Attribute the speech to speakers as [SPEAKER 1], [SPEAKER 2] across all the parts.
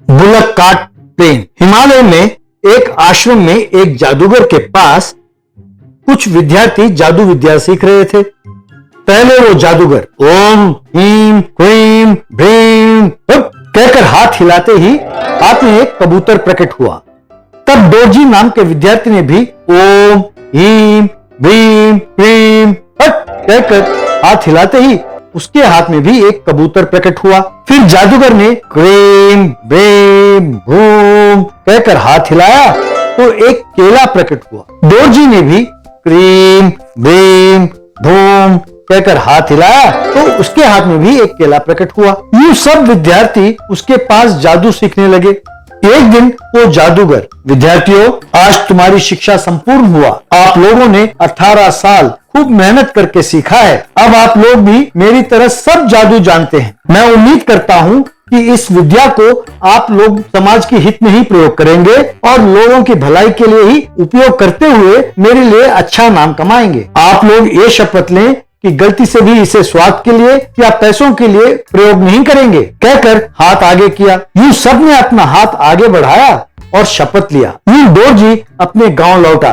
[SPEAKER 1] Bullock cart plane. Himalaya में एक आश्रम में एक जादूगर के पास कुछ विद्यार्थी जादू विद्या सीख रहे थे। पहले वो जादूगर ओम ह्रीम क्रीम भ्रीम कहकर हाथ हिलाते ही हाथ में एक कबूतर प्रकट हुआ। तब डोरजी नाम के विद्यार्थी ने भी ओम ह्रीम भ्रीम क्रीम कहकर हाथ हिलाते ही उसके हाथ में भी एक कबूतर प्रकट हुआ। फिर जादूगर ने क्रीम ब्रेम भूम कहकर हाथ हिलाया तो एक केला प्रकट हुआ। डोरजी ने भी क्रीम ब्रेम भूम कहकर हाथ हिलाया तो उसके हाथ में भी एक केला प्रकट हुआ। यूं सब विद्यार्थी उसके पास जादू सीखने लगे। एक दिन वो जादूगर, विद्यार्थियों, आज तुम्हारी शिक्षा संपूर्ण हुआ। आप लोगों ने 18 साल खूब मेहनत करके सीखा है। अब आप लोग भी मेरी तरह सब जादू जानते हैं। मैं उम्मीद करता हूँ कि इस विद्या को आप लोग समाज के हित में ही प्रयोग करेंगे और लोगों की भलाई के लिए ही उपयोग करते हुए मेरे लिए अच्छा नाम कमाएंगे। आप लोग ये शपथ लें कि गलती से भी इसे स्वार्थ के लिए या पैसों के लिए प्रयोग नहीं करेंगे। कहकर हाथ आगे किया। यूं सबने अपना हाथ आगे बढ़ाया और शपथ लिया। यूं डोरजी अपने गांव लौटा।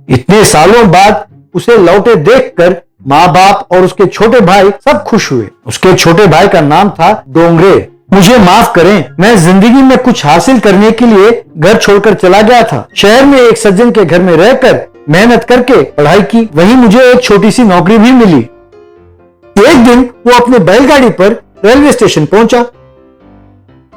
[SPEAKER 1] इतने सालों बाद उसे लौटे देखकर माँ बाप और उसके छोटे भाई सब खुश हुए। उसके छोटे भाई का नाम था डोंगरे। मुझे माफ करें, मैं जिंदगी में कुछ हासिल करने के लिए घर छोड़कर चला गया था। शहर में एक सज्जन के घर में रहकर मेहनत करके पढ़ाई की। वहीं मुझे एक छोटी सी नौकरी भी मिली। एक दिन वो अपने बैलगाड़ी पर रेलवे स्टेशन पहुंचा।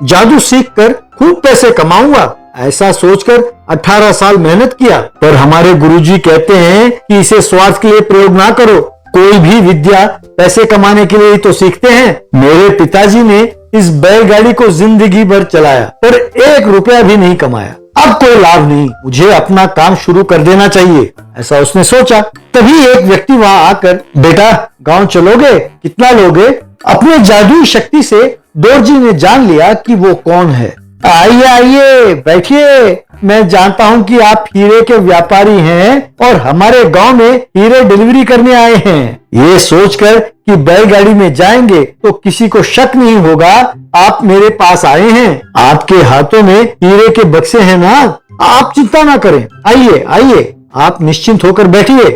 [SPEAKER 1] जादू सीखकर खूब पैसे कमाऊंगा ऐसा सोचकर 18 साल मेहनत किया। पर हमारे गुरुजी कहते हैं कि इसे स्वार्थ के लिए प्रयोग ना करो। कोई भी विद्या पैसे कमाने के लिए ही तो सीखते हैं। मेरे पिताजी ने इस बैलगाड़ी को जिंदगी भर चलाया पर 1 रुपया भी नहीं कमाया। अब कोई लाभ नहीं, मुझे अपना काम शुरू कर देना चाहिए, ऐसा उसने सोचा। तभी एक व्यक्ति वहां आकर, बेटा गांव चलोगे? कितना लोगे? अपने जादुई शक्ति से डोरजी ने जान लिया कि वो कौन है। आइए आइए बैठिए, मैं जानता हूँ कि आप हीरे के व्यापारी हैं और हमारे गांव में हीरे डिलीवरी करने आए हैं। ये सोचकर कि बैलगाड़ी में जाएंगे तो किसी को शक नहीं होगा आप मेरे पास आए हैं। आपके हाथों में हीरे के बक्से हैं ना, आप चिंता ना करें। आइए आइए, आप निश्चिंत होकर बैठिए।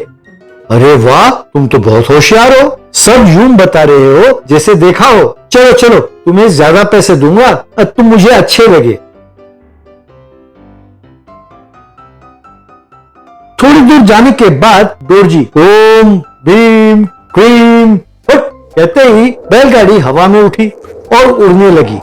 [SPEAKER 1] अरे वाह, तुम तो बहुत होशियार हो। सब यूं बता रहे हो जैसे देखा हो। चलो चलो, तुम्हें ज्यादा पैसे दूंगा, तुम मुझे अच्छे लगे। थोड़ी दूर जाने के बाद डोरजी ओम भीम क्रीम कहते ही बैलगाड़ी हवा में उठी और उड़ने लगी।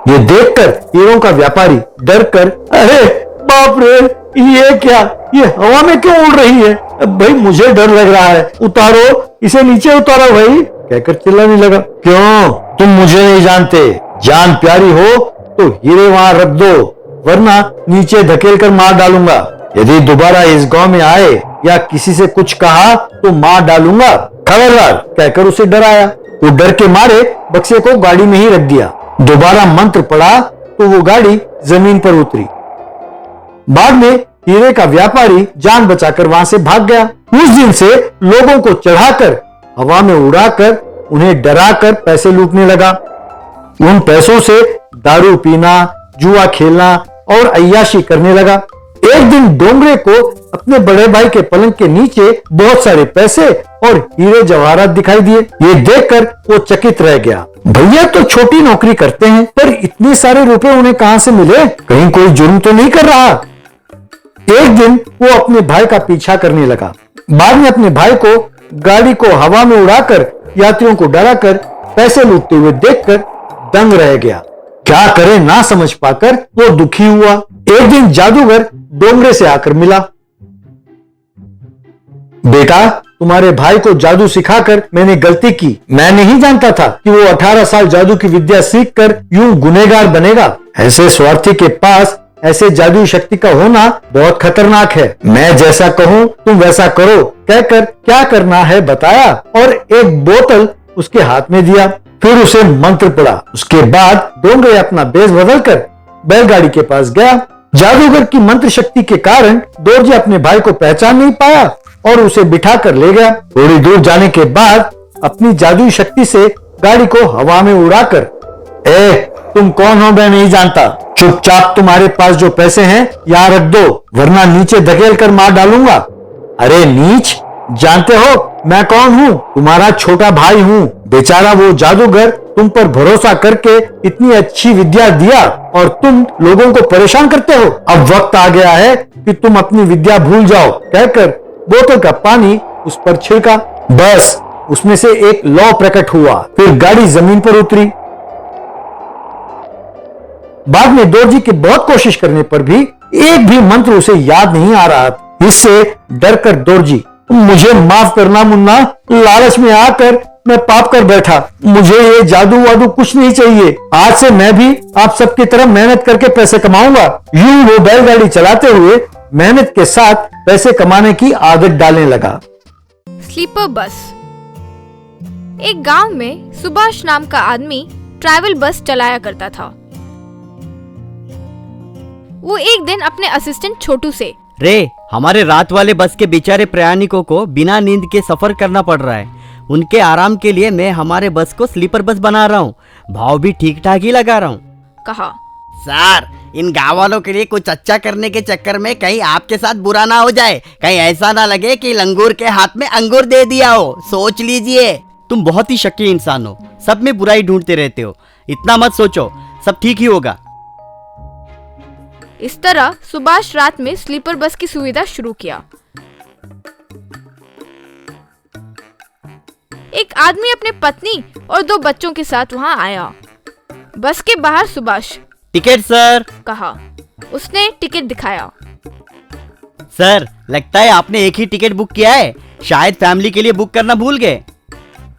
[SPEAKER 1] ये देखकर हीरों का व्यापारी डर कर, अरे बाप रे, ये क्या, ये हवा में क्यों उड़ रही है? भाई मुझे डर लग रहा है, उतारो इसे, नीचे उतारो भाई, कहकर चिल्लाने लगा। क्यों, तुम मुझे नहीं जानते? जान प्यारी हो तो हीरे वहां रख दो, वरना नीचे धकेल कर मार डालूंगा। यदि दोबारा इस गांव में आए या किसी से कुछ कहा तो मार डालूंगा, खबरदार, कहकर उसे डराया। वो डर के मारे बक्से को गाड़ी में ही रख दिया। दोबारा मंत्र पड़ा तो वो गाड़ी जमीन पर उतरी। बाद में हीरे का व्यापारी जान बचाकर वहां से भाग गया। उस दिन से लोगों को चढ़ाकर हवा में उड़ाकर उन्हें डराकर पैसे लूटने लगा। उन पैसों से दारू पीना, जुआ खेलना और अय्याशी करने लगा। एक दिन डोंगरे को अपने बड़े भाई के पलंग के नीचे बहुत सारे पैसे और हीरे जवाहरात दिखाई दिए। ये देखकर वो चकित रह गया। भैया तो छोटी नौकरी करते हैं, पर इतने सारे रुपए उन्हें कहां से मिले? कहीं कोई जुर्म तो नहीं कर रहा? एक दिन वो अपने भाई का पीछा करने लगा। बाद में अपने भाई को गाड़ी को हवा में उड़ाकर यात्रियों को डराकर पैसे लूटते हुए देखकर दंग रह गया। क्या करे ना समझ पाकर वो दुखी हुआ। एक दिन जादूगर डोंगरे से आकर मिला। बेटा, तुम्हारे भाई को जादू सिखाकर मैंने गलती की। मैं नहीं जानता था कि वो 18 साल जादू की विद्या सीखकर यूं गुनहगार बनेगा। ऐसे स्वार्थी के पास ऐसे जादुई शक्ति का होना बहुत खतरनाक है। मैं जैसा कहूँ तुम वैसा करो, कहकर क्या करना है बताया और एक बोतल उसके हाथ में दिया। फिर उसे मंत्र पड़ा। उसके बाद डोंगरे अपना बेस बदलकर बैलगाड़ी के पास गया। जादूगर की मंत्र शक्ति के कारण डोरजी अपने भाई को पहचान नहीं पाया और उसे बिठा कर ले गया। थोड़ी दूर जाने के बाद अपनी जादुई शक्ति से गाड़ी को हवा में उड़ाकर, तुम कौन हो मैं नहीं जानता, चुपचाप तुम्हारे पास जो पैसे हैं यहाँ रख दो वरना नीचे धकेल कर मार डालूंगा। अरे नीच, जानते हो मैं कौन हूँ? तुम्हारा छोटा भाई हूँ। बेचारा वो जादूगर तुम पर भरोसा करके इतनी अच्छी विद्या दिया और तुम लोगों को परेशान करते हो। अब वक्त आ गया है कि तुम अपनी विद्या भूल जाओ, कहकर बोतल का पानी उस पर छिड़का। बस उसमें से एक लौ प्रकट हुआ। फिर गाड़ी जमीन पर उतरी। बाद में दोरजी की बहुत कोशिश करने पर भी एक भी मंत्र उसे याद नहीं आ रहा। इससे डरकर दोरजी, मुझे माफ करना मुन्ना, लालच में आकर मैं पाप कर बैठा। मुझे ये जादू वादू कुछ नहीं चाहिए। आज से मैं भी आप सबकी तरह मेहनत करके पैसे कमाऊंगा। यूं वो बैलगाड़ी चलाते हुए मेहनत के साथ पैसे कमाने की आदत डालने लगा।
[SPEAKER 2] Sleeper bus. एक गांव में सुभाष नाम का आदमी ट्रैवल बस चलाया करता था। वो एक दिन अपने असिस्टेंट छोटू से,
[SPEAKER 3] रे, हमारे रात वाले बस के बेचारे प्रयाणिकों को बिना नींद के सफर करना पड़ रहा है। उनके आराम के लिए मैं हमारे बस को स्लीपर बस बना रहा हूँ। भाव भी ठीक ठाक ही लगा रहा हूँ।
[SPEAKER 2] कहा,
[SPEAKER 3] सर, इन गाँव वालों के लिए कुछ अच्छा करने के चक्कर में कहीं आपके साथ बुरा ना हो जाए। कहीं ऐसा ना लगे कि लंगूर के हाथ में अंगूर दे दिया हो। सोच लीजिए। तुम बहुत ही शक्की इंसान हो, सब में बुराई ढूंढते रहते हो। इतना मत सोचो, सब ठीक ही होगा।
[SPEAKER 2] इस तरह सुभाष रात में स्लीपर बस की सुविधा शुरू किया। एक आदमी अपने पत्नी और 2 बच्चों के साथ वहां आया। बस के बाहर सुभाष,
[SPEAKER 3] टिकट सर,
[SPEAKER 2] कहा। उसने टिकट दिखाया।
[SPEAKER 3] सर, लगता है आपने एक ही टिकट बुक किया है। शायद फैमिली के लिए बुक करना भूल गए।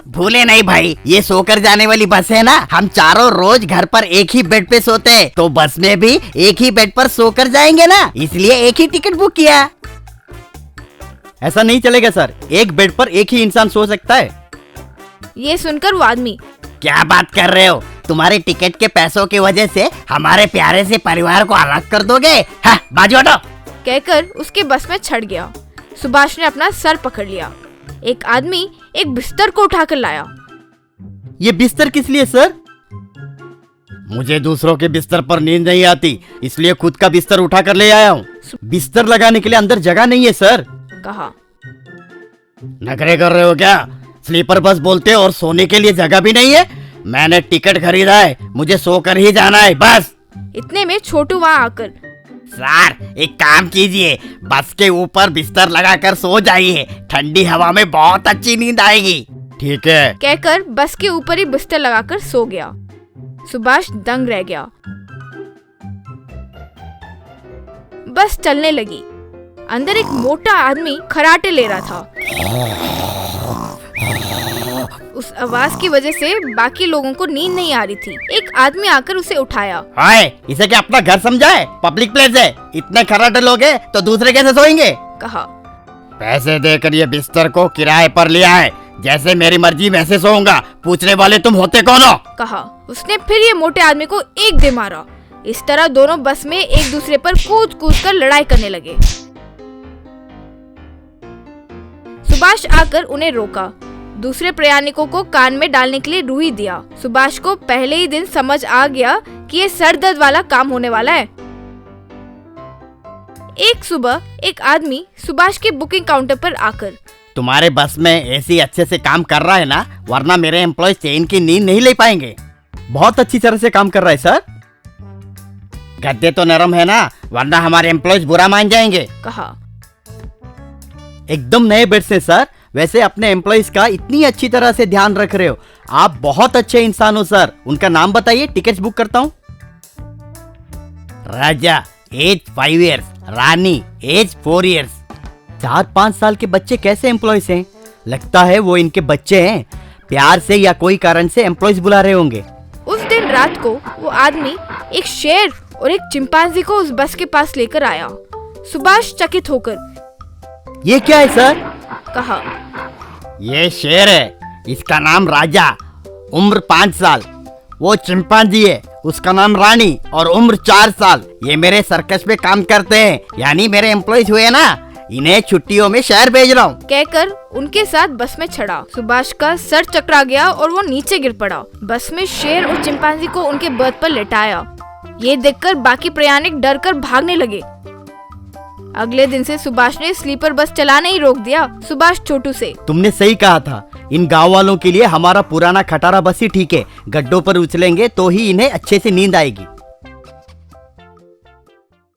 [SPEAKER 3] भूले नहीं भाई, ये सोकर जाने वाली बस है ना। हम चारों रोज घर पर एक ही बेड पे सोते हैं, तो बस में भी एक ही बेड पर सोकर जाएंगे ना, इसलिए एक ही टिकट बुक किया। ऐसा नहीं चलेगा सर, एक बेड पर एक ही इंसान सो सकता है।
[SPEAKER 2] ये सुनकर वो आदमी,
[SPEAKER 3] क्या बात कर रहे हो? तुम्हारे टिकट के पैसों की वजह से हमारे प्यारे से परिवार को अलग कर दोगे? हाँ, बाजू हटो,
[SPEAKER 2] कहकर उसके बस में चढ़ गया। सुभाष ने अपना सर पकड़ लिया। एक आदमी एक बिस्तर को उठाकर लाया।
[SPEAKER 3] ये बिस्तर किस लिए सर? मुझे दूसरों के बिस्तर पर नींद नहीं आती, इसलिए खुद का बिस्तर उठा कर ले आया हूँ। बिस्तर लगाने के लिए अंदर जगह नहीं है सर,
[SPEAKER 2] कहा।
[SPEAKER 3] नखरे कर रहे हो क्या? स्लीपर बस बोलते और सोने के लिए जगह भी नहीं है। मैंने टिकट खरीदा है, मुझे सोकर ही जाना है बस।
[SPEAKER 2] इतने में छोटू वहाँ आकर,
[SPEAKER 3] सर, एक काम कीजिए, बस के ऊपर बिस्तर लगाकर सो जाइए। ठंडी हवा में बहुत अच्छी नींद आएगी। ठीक है,
[SPEAKER 2] कहकर बस के ऊपर ही बिस्तर लगाकर सो गया। सुभाष दंग रह गया। बस चलने लगी। अंदर एक मोटा आदमी खराटे ले रहा था। उस आवाज की वजह से बाकी लोगों को नींद नहीं आ रही थी। एक आदमी आकर उसे उठाया।
[SPEAKER 3] हाय, इसे क्या अपना घर समझा है? पब्लिक प्लेस है, इतने खराटे लोग हैं तो दूसरे कैसे सोएंगे?
[SPEAKER 2] कहा।
[SPEAKER 3] पैसे देकर ये बिस्तर को किराए पर लिया है, जैसे मेरी मर्जी वैसे सोऊंगा। पूछने वाले तुम होते कौन हो?
[SPEAKER 2] कहा। उसने फिर ये मोटे आदमी को एक दे मारा। इस तरह दोनों बस में एक दूसरे पर कूद कूद कर लड़ाई करने लगे। सुभाष आकर उन्हें रोका। दूसरे प्रयाणिकों को कान में डालने के लिए रूही दिया। सुभाष को पहले ही दिन समझ आ गया कि ये सर दर्द वाला काम होने वाला है। एक सुबह एक आदमी सुभाष के बुकिंग काउंटर पर आकर,
[SPEAKER 3] तुम्हारे बस में एसी अच्छे से काम कर रहा है ना, वरना मेरे एम्प्लॉय चैन की नींद नहीं ले पाएंगे। बहुत अच्छी तरह से काम कर रहा है सर। गद्दे तो नरम है ना, वरना हमारे एम्प्लॉय बुरा मान जाएंगे।
[SPEAKER 2] कहा।
[SPEAKER 3] एकदम नए बेड से सर। वैसे अपने एम्प्लॉइज का इतनी अच्छी तरह से ध्यान रख रहे हो। आप बहुत अच्छे इंसान हो सर। उनका नाम बताइए, टिकट्स बुक करता हूँ। राजा, एज 5 इयर्स। रानी, एज 4 इयर्स। 4-5 साल के बच्चे कैसे एम्प्लॉइज हैं? लगता है वो इनके बच्चे हैं। प्यार से या कोई कारण से एम्प्लॉइज बुला रहे होंगे।
[SPEAKER 2] उस दिन रात को वो आदमी एक शेर और एक चिंपांजी को उस बस के पास लेकर आया। सुभाष चकित होकर,
[SPEAKER 3] ये क्या है सर?
[SPEAKER 2] कहा।
[SPEAKER 3] ये शेर है, इसका नाम राजा, उम्र 5 साल। वो चिंपांजी है, उसका नाम रानी और उम्र 4 साल। ये मेरे सर्कस में काम करते हैं, यानी मेरे एम्प्लॉइज हुए ना। इन्हें छुट्टियों में शहर भेज रहा हूँ।
[SPEAKER 2] कहकर उनके साथ बस में चढ़ा। सुभाष का सर चकरा गया और वो नीचे गिर पड़ा। बस में शेर और चिंपांजी को उनके बर्थ पर लेटाया। ये देखकर बाकी प्रयाणिक डर कर भागने लगे। अगले दिन से सुभाष ने स्लीपर बस चलाना ही रोक दिया। सुभाष छोटू से,
[SPEAKER 3] तुमने सही कहा था, इन गांव वालों के लिए हमारा पुराना खटारा बस ही ठीक है। गड्ढों पर उछलेंगे तो ही इन्हें अच्छे से नींद आएगी।